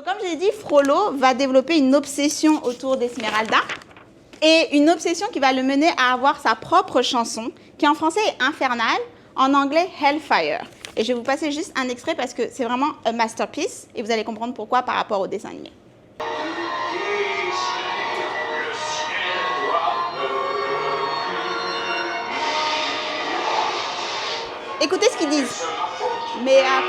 comme je l'ai dit, Frollo va développer une obsession autour d'Esmeralda et une obsession qui va le mener à avoir sa propre chanson qui en français est Infernal, en anglais Hellfire. Et je vais vous passer juste un extrait parce que c'est vraiment un masterpiece et vous allez comprendre pourquoi par rapport au dessin animé. Écoutez ce qu'ils disent. Mais à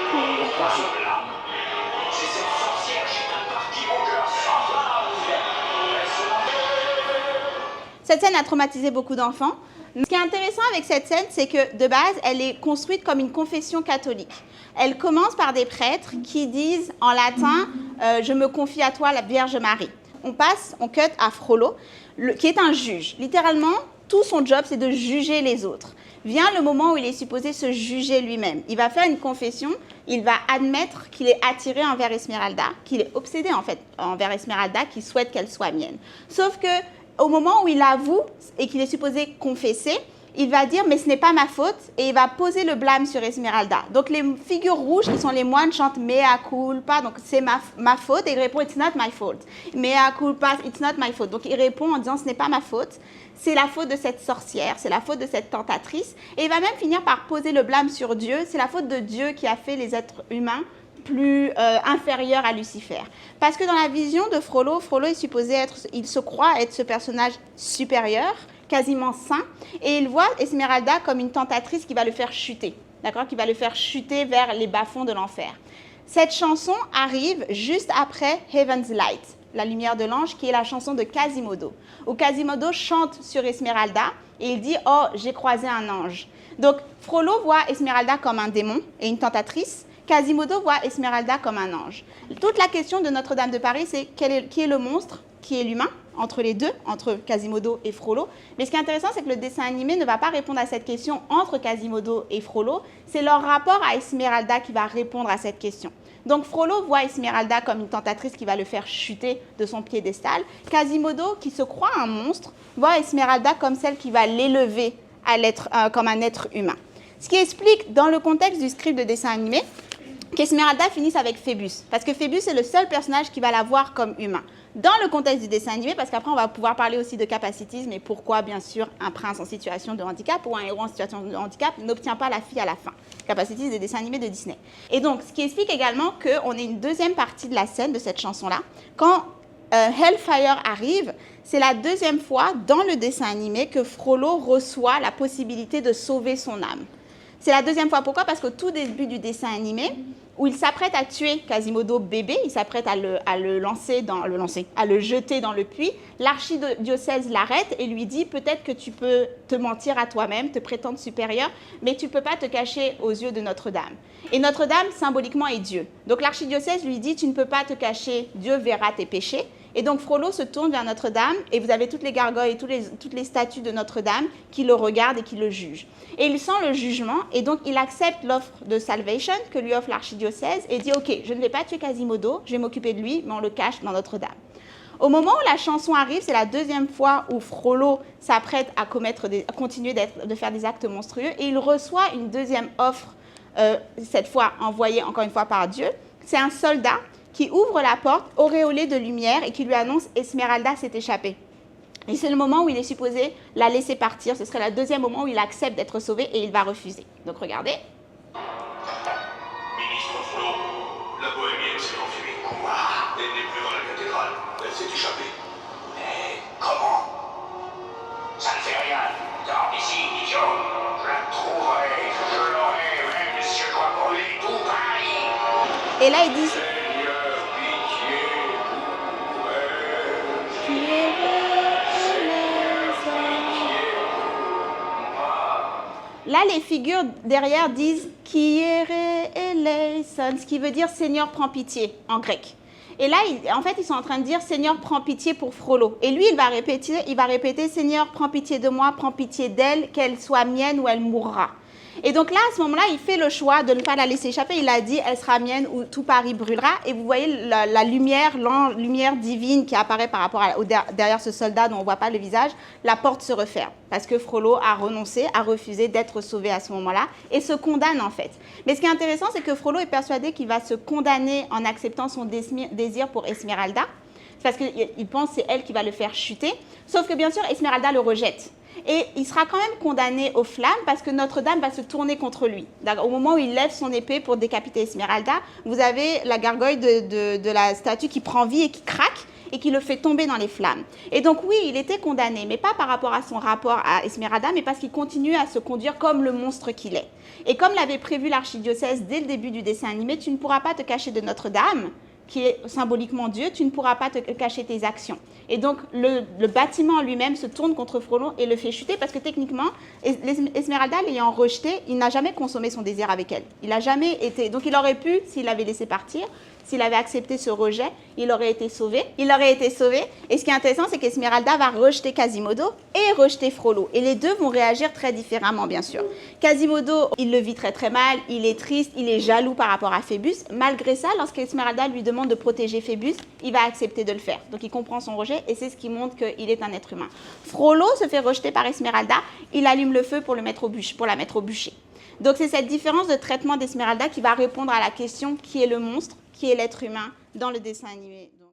Cette scène a traumatisé beaucoup d'enfants. Ce qui est intéressant avec cette scène, c'est que de base, elle est construite comme une confession catholique. Elle commence par des prêtres qui disent en latin « Je me confie à toi, la Vierge Marie ». On cut à Frollo, qui est un juge. Littéralement, tout son job, c'est de juger les autres. Vient le moment où il est supposé se juger lui-même. Il va faire une confession, il va admettre qu'il est attiré envers Esmeralda, qu'il est obsédé en fait envers Esmeralda, qu'il souhaite qu'elle soit mienne. Sauf que au moment où il avoue et qu'il est supposé confesser, il va dire « mais ce n'est pas ma faute » et il va poser le blâme sur Esmeralda. Donc les figures rouges qui sont les moines chantent « mea culpa », donc c'est ma faute, et il répond « it's not my fault ». « Mea culpa, it's not my faute ». Donc il répond en disant « ce n'est pas ma faute ». C'est la faute de cette sorcière, c'est la faute de cette tentatrice. Et il va même finir par poser le blâme sur Dieu. C'est la faute de Dieu qui a fait les êtres humains plus inférieurs à Lucifer. Parce que dans la vision de Frollo, Frollo est supposé être, il se croit être ce personnage supérieur, quasiment saint, et il voit Esmeralda comme une tentatrice qui va le faire chuter, d'accord, qui va le faire chuter vers les bas-fonds de l'enfer. Cette chanson arrive juste après Heaven's Light, la lumière de l'ange, qui est la chanson de Quasimodo, où Quasimodo chante sur Esmeralda et il dit « Oh, j'ai croisé un ange ». Donc Frollo voit Esmeralda comme un démon et une tentatrice, Quasimodo voit Esmeralda comme un ange. Toute la question de Notre-Dame de Paris, c'est qui est le monstre, qui est l'humain, entre les deux, entre Quasimodo et Frollo. Mais ce qui est intéressant, c'est que le dessin animé ne va pas répondre à cette question entre Quasimodo et Frollo, c'est leur rapport à Esmeralda qui va répondre à cette question. Donc Frollo voit Esmeralda comme une tentatrice qui va le faire chuter de son piédestal. Quasimodo, qui se croit un monstre, voit Esmeralda comme celle qui va l'élever comme un être humain. Ce qui explique, dans le contexte du script de dessin animé, qu'Esmeralda finisse avec Phébus, parce que Phébus est le seul personnage qui va la voir comme humain. Dans le contexte du dessin animé, parce qu'après on va pouvoir parler aussi de capacitisme et pourquoi, bien sûr, un prince en situation de handicap ou un héros en situation de handicap n'obtient pas la fille à la fin. Capacitisme des dessins animés de Disney. Et donc, ce qui explique également qu'on ait une deuxième partie de la scène de cette chanson-là. Quand Hellfire arrive, c'est la deuxième fois dans le dessin animé que Frollo reçoit la possibilité de sauver son âme. C'est la deuxième fois. Pourquoi? Parce qu'au tout début du dessin animé, où il s'apprête à tuer Quasimodo bébé, il s'apprête à le jeter dans le puits, l'archidiocèse l'arrête et lui dit « Peut-être que tu peux te mentir à toi-même, te prétendre supérieur, mais tu ne peux pas te cacher aux yeux de Notre-Dame. » Et Notre-Dame, symboliquement, est Dieu. Donc l'archidiocèse lui dit « Tu ne peux pas te cacher, Dieu verra tes péchés. » Et donc Frollo se tourne vers Notre-Dame et vous avez toutes les gargoyles et toutes les statues de Notre-Dame qui le regardent et qui le jugent. Et il sent le jugement et donc il accepte l'offre de salvation que lui offre l'archidiocèse et dit « Ok, je ne vais pas tuer Quasimodo, je vais m'occuper de lui, mais on le cache dans Notre-Dame. » Au moment où la chanson arrive, c'est la deuxième fois où Frollo s'apprête à continuer de faire des actes monstrueux et il reçoit une deuxième offre, cette fois envoyée encore une fois par Dieu. C'est un soldat qui ouvre la porte, auréolé de lumière, et qui lui annonce « Esmeralda s'est échappée ». Et c'est le moment où il est supposé la laisser partir. Ce serait le deuxième moment où il accepte d'être sauvé et il va refuser. Donc regardez. Ministre Frollo, la bohémienne s'est enfuie. Quoi? Elle n'est plus dans la cathédrale. Elle s'est échappée. Mais comment? Ça ne fait rien. Dors d'ici, idiot. Je la trouverai. Je l'aurai, même si je dois brûler tout Paris. Et là, ils disent... Là, les figures derrière disent « Kyrie eleison », ce qui veut dire « Seigneur, prends pitié » en grec. Et là, en fait, ils sont en train de dire « Seigneur, prends pitié pour Frollo ». Et lui, il va répéter « Seigneur, prends pitié de moi, prends pitié d'elle, qu'elle soit mienne ou elle mourra ». Et donc là, à ce moment-là, il fait le choix de ne pas la laisser échapper. Il a dit, elle sera mienne ou tout Paris brûlera. Et vous voyez la lumière divine qui apparaît par rapport derrière ce soldat dont on ne voit pas le visage. La porte se referme parce que Frollo a renoncé, a refusé d'être sauvé à ce moment-là et se condamne en fait. Mais ce qui est intéressant, c'est que Frollo est persuadé qu'il va se condamner en acceptant son désir pour Esmeralda. Parce qu'il pense que c'est elle qui va le faire chuter. Sauf que bien sûr, Esmeralda le rejette. Et il sera quand même condamné aux flammes parce que Notre-Dame va se tourner contre lui. Au moment où il lève son épée pour décapiter Esmeralda, vous avez la gargoyle de la statue qui prend vie et qui craque et qui le fait tomber dans les flammes. Et donc oui, il était condamné, mais pas par rapport à son rapport à Esmeralda, mais parce qu'il continue à se conduire comme le monstre qu'il est. Et comme l'avait prévu l'archidiocèse dès le début du dessin animé, tu ne pourras pas te cacher de Notre-Dame, qui est symboliquement Dieu, tu ne pourras pas te cacher tes actions. Et donc, le bâtiment lui-même se tourne contre Frollo et le fait chuter parce que techniquement, Esmeralda l'ayant rejeté, il n'a jamais consommé son désir avec elle. Il n'a jamais été... Donc, il aurait pu, s'il l'avait laissé partir, s'il avait accepté ce rejet, il aurait été sauvé. Il aurait été sauvé. Et ce qui est intéressant, c'est qu'Esmeralda va rejeter Quasimodo et rejeter Frollo. Et les deux vont réagir très différemment, bien sûr. Quasimodo, il le vit très très mal, il est triste, il est jaloux par rapport à Phébus. Malgré ça, lorsqu'Esmeralda lui demande de protéger Phébus, il va accepter de le faire. Donc il comprend son rejet et c'est ce qui montre qu'il est un être humain. Frollo se fait rejeter par Esmeralda, il allume le feu pour la mettre au bûcher. Donc c'est cette différence de traitement d'Esmeralda qui va répondre à la question qui est le monstre, qui est l'être humain dans le dessin animé.